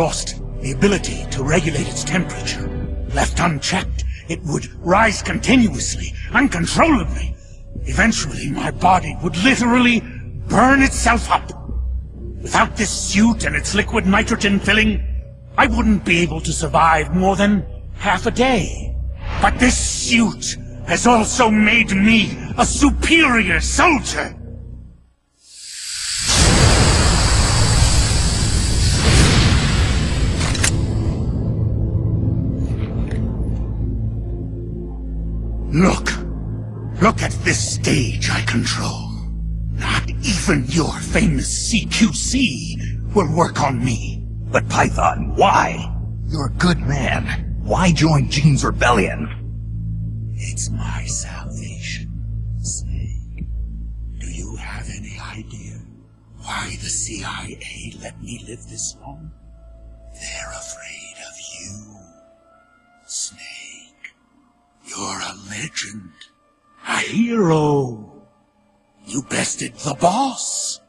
lost the ability to regulate its temperature. Left unchecked, it would rise continuously, uncontrollably. Eventually, my body would literally burn itself up. Without this suit and its liquid nitrogen filling, I wouldn't be able to survive more than half a day. But this suit has also made me a superior soldier. Look at this stage I control. Not even your famous CQC will work on me. But Python, why? You're a good man. Why join Gene's rebellion? It's my salvation, Snake. Do you have any idea why the CIA let me live this long? They're afraid of you, Snake. You're a legend. A hero. You bested the boss.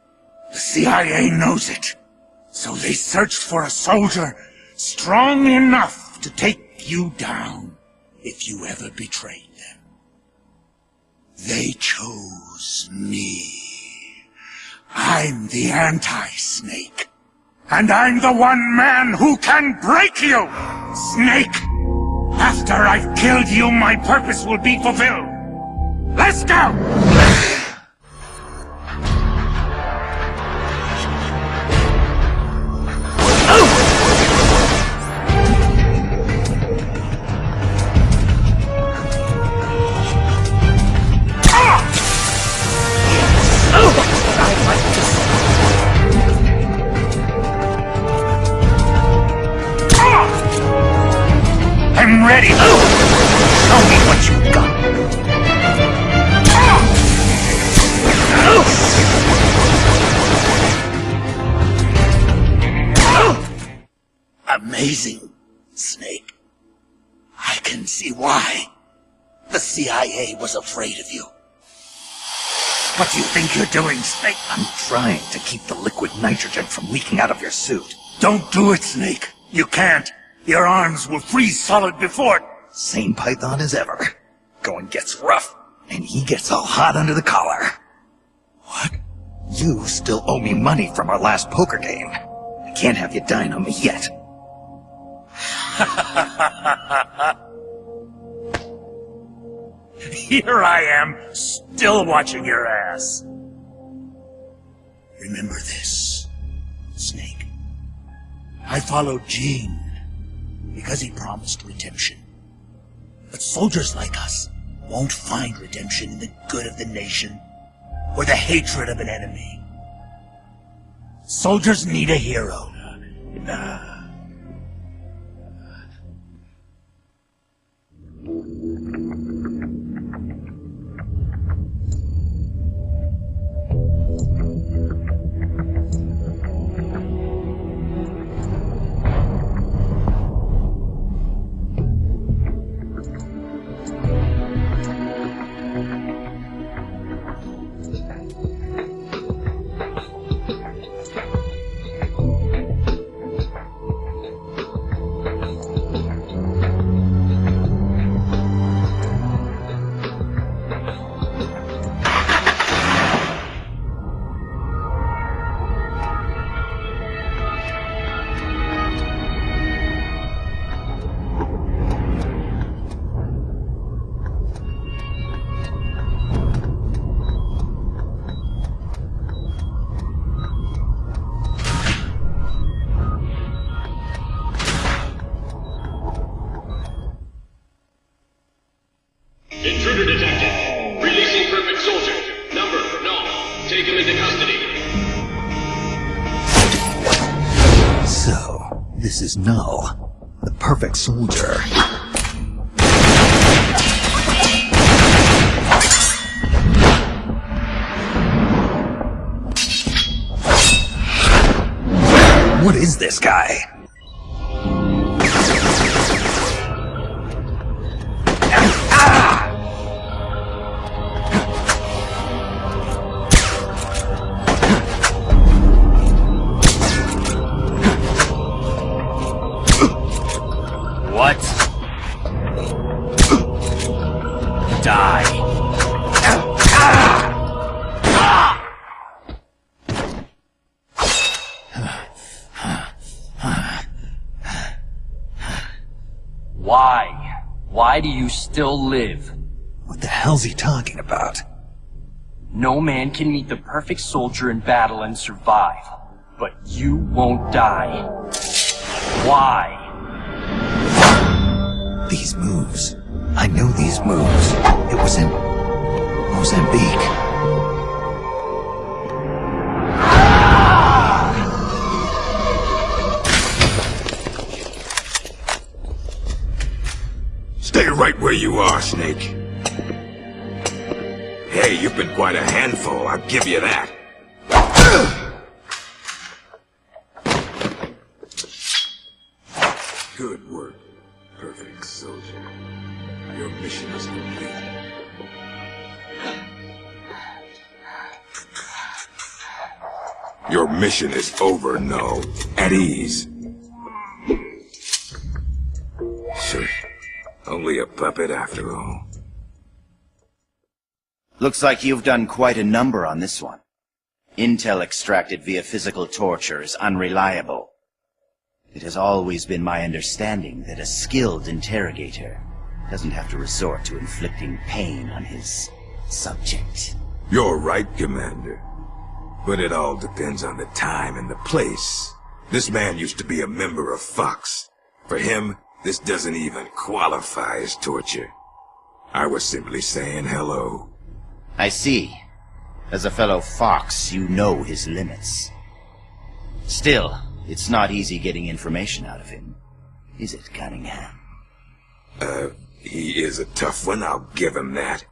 The CIA knows it. So they searched for a soldier strong enough to take you down if you ever betrayed them. They chose me. I'm the anti-Snake. And I'm the one man who can break you, Snake! After I've killed you, my purpose will be fulfilled. Let's go! I'm ready! Show me what you got! Amazing, Snake. I can see why the CIA was afraid of you. What do you think you're doing, Snake? I'm trying to keep the liquid nitrogen from leaking out of your suit. Don't do it, Snake. You can't. Your arms will freeze solid before it. Same Python as ever. Going gets rough, and he gets all hot under the collar. What? You still owe me money from our last poker game. I can't have you dying on me yet. Here I am, still watching your ass. Remember this, Snake. I followed Gene because he promised redemption. But soldiers like us won't find redemption in the good of the nation or the hatred of an enemy. Soldiers need a hero. Intruder detected. Releasing perfect soldier. Number, no. Take him into custody. So, this is Null, the perfect soldier. What is this guy? Why? Why do you still live? What the hell's he talking about? No man can meet the perfect soldier in battle and survive. But you won't die. Why? These moves. I know these moves. It was in Mozambique. Stay right where you are, Snake. Hey, you've been quite a handful, I'll give you that. Good work, perfect soldier. Your mission is complete. Your mission is over, no. At ease. Shush. Only a puppet after all. Looks like you've done quite a number on this one. Intel extracted via physical torture is unreliable. It has always been my understanding that a skilled interrogator doesn't have to resort to inflicting pain on his subject. You're right, Commander. But it all depends on the time and the place. This man used to be a member of Fox. For him, this doesn't even qualify as torture. I was simply saying hello. I see. As a fellow Fox, you know his limits. Still, it's not easy getting information out of him. Is it, Cunningham? He is a tough one, I'll give him that.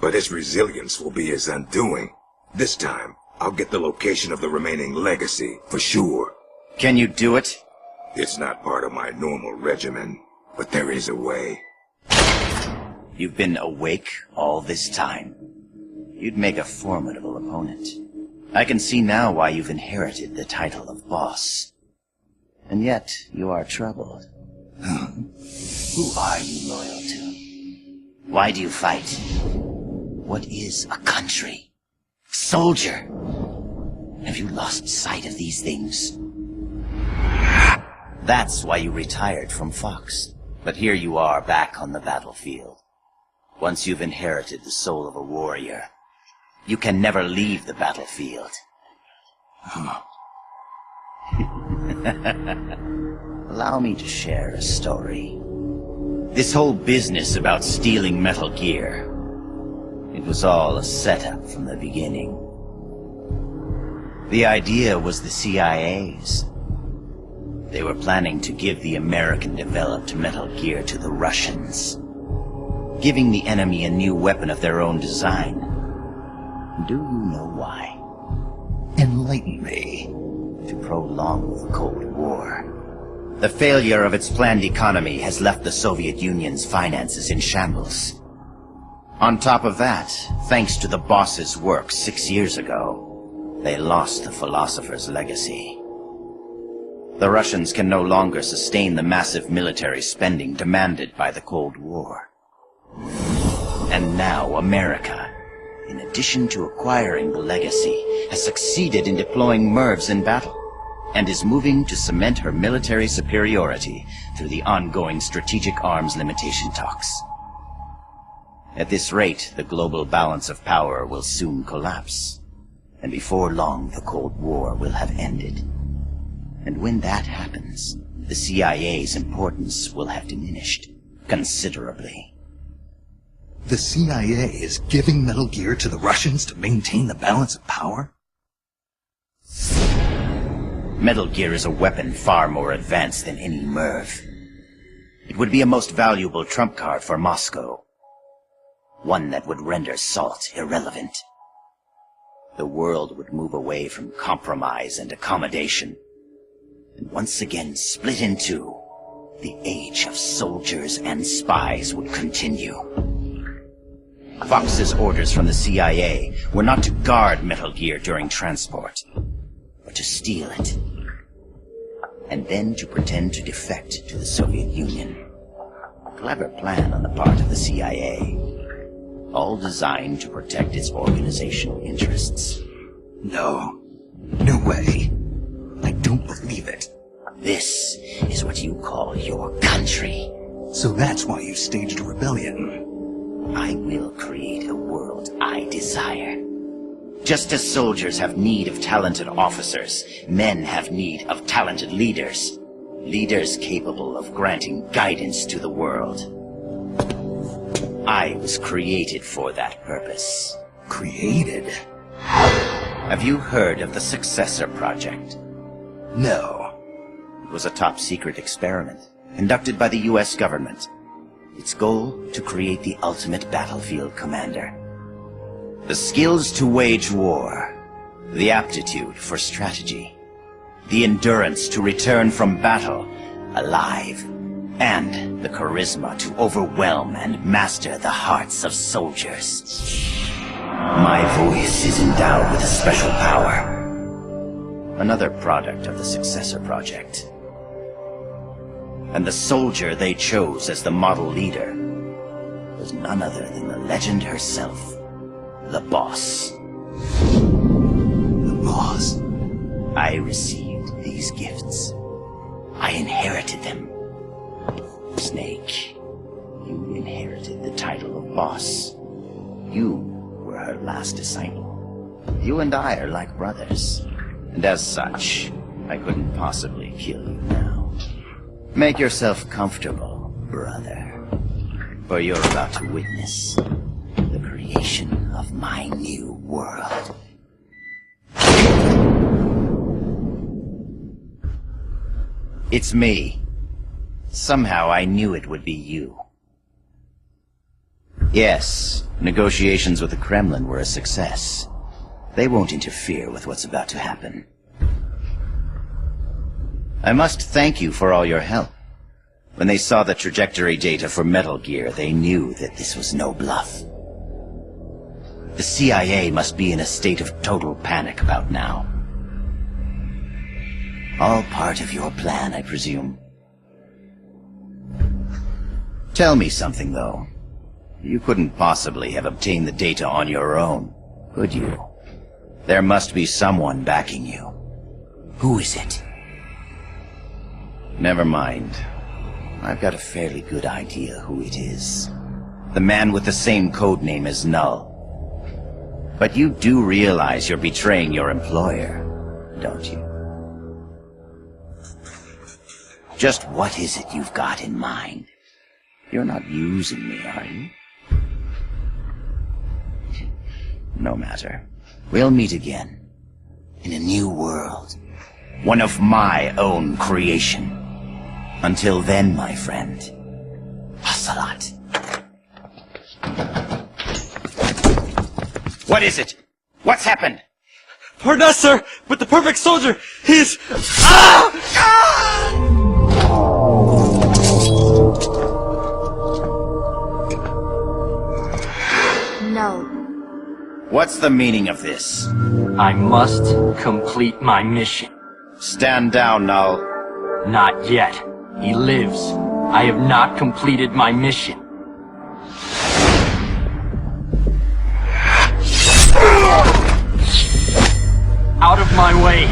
But his resilience will be his undoing. This time, I'll get the location of the remaining legacy, for sure. Can you do it? It's not part of my normal regimen, but there is a way. You've been awake all this time. You'd make a formidable opponent. I can see now why you've inherited the title of boss. And yet, you are troubled. Who are you loyal to? Why do you fight? What is a country? Soldier? Have you lost sight of these things? That's why you retired from Fox. But here you are back on the battlefield. Once you've inherited the soul of a warrior, you can never leave the battlefield. Allow me to share a story. This whole business about stealing Metal Gear, it was all a setup from the beginning. The idea was the CIA's. They were planning to give the American-developed Metal Gear to the Russians, giving the enemy a new weapon of their own design. Do you know why? Enlighten me. To prolong the Cold War. The failure of its planned economy has left the Soviet Union's finances in shambles. On top of that, thanks to the boss's work 6 years ago, they lost the philosopher's legacy. The Russians can no longer sustain the massive military spending demanded by the Cold War. And now America, in addition to acquiring the legacy, has succeeded in deploying MIRVs in battle, and is moving to cement her military superiority through the ongoing strategic arms limitation talks. At this rate, the global balance of power will soon collapse, and before long the Cold War will have ended. And when that happens, the CIA's importance will have diminished considerably. The CIA is giving Metal Gear to the Russians to maintain the balance of power? Metal Gear is a weapon far more advanced than any MIRV. It would be a most valuable trump card for Moscow. One that would render SALT irrelevant. The world would move away from compromise and accommodation, and once again split in two. The age of soldiers and spies would continue. Fox's orders from the CIA were not to guard Metal Gear during transport, but to steal it, and then to pretend to defect to the Soviet Union. A clever plan on the part of the CIA, all designed to protect its organizational interests. No. No way. I don't believe it. This is what you call your country. So that's why you staged a rebellion. I will create a world I desire. Just as soldiers have need of talented officers, men have need of talented leaders. Leaders capable of granting guidance to the world. I was created for that purpose. Created? Have you heard of the Successor Project? No. It was a top-secret experiment conducted by the US government. Its goal, to create the ultimate battlefield commander. The skills to wage war, the aptitude for strategy, the endurance to return from battle alive, and the charisma to overwhelm and master the hearts of soldiers. My voice is endowed with a special power. Another product of the Successor Project. And the soldier they chose as the model leader was none other than the legend herself, the Boss. The Boss? I received these gifts. I inherited them. Snake, you inherited the title of Boss. You were her last disciple. You and I are like brothers. And as such, I couldn't possibly kill you now. Make yourself comfortable, brother. For you're about to witness the creation of my new world. It's me. Somehow I knew it would be you. Yes, negotiations with the Kremlin were a success. They won't interfere with what's about to happen. I must thank you for all your help. When they saw the trajectory data for Metal Gear, they knew that this was no bluff. The CIA must be in a state of total panic about now. All part of your plan, I presume. Tell me something, though. You couldn't possibly have obtained the data on your own, could you? There must be someone backing you. Who is it? Never mind. I've got a fairly good idea who it is. The man with the same code name as Null. But you do realize you're betraying your employer, don't you? Just what is it you've got in mind? You're not using me, are you? No matter. We'll meet again. In a new world. One of my own creation. Until then, my friend. Ocelot. What is it? What's happened? Pardon us, sir, but the perfect soldier, he's... Ah! No. What's the meaning of this? I must complete my mission. Stand down, Null. Not yet. He lives. I have not completed my mission. Out of my way.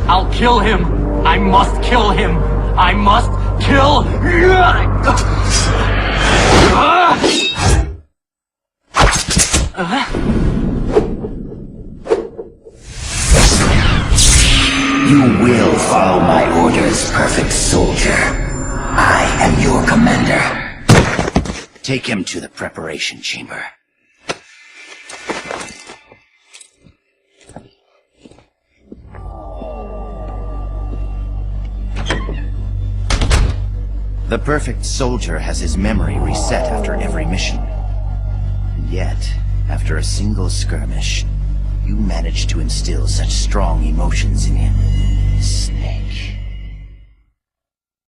I'll kill him. I must kill him. I must kill... You will follow my orders, perfect soldier. I am your commander. Take him to the preparation chamber. The perfect soldier has his memory reset after every mission. And yet, after a single skirmish, you managed to instill such strong emotions in him. Snake.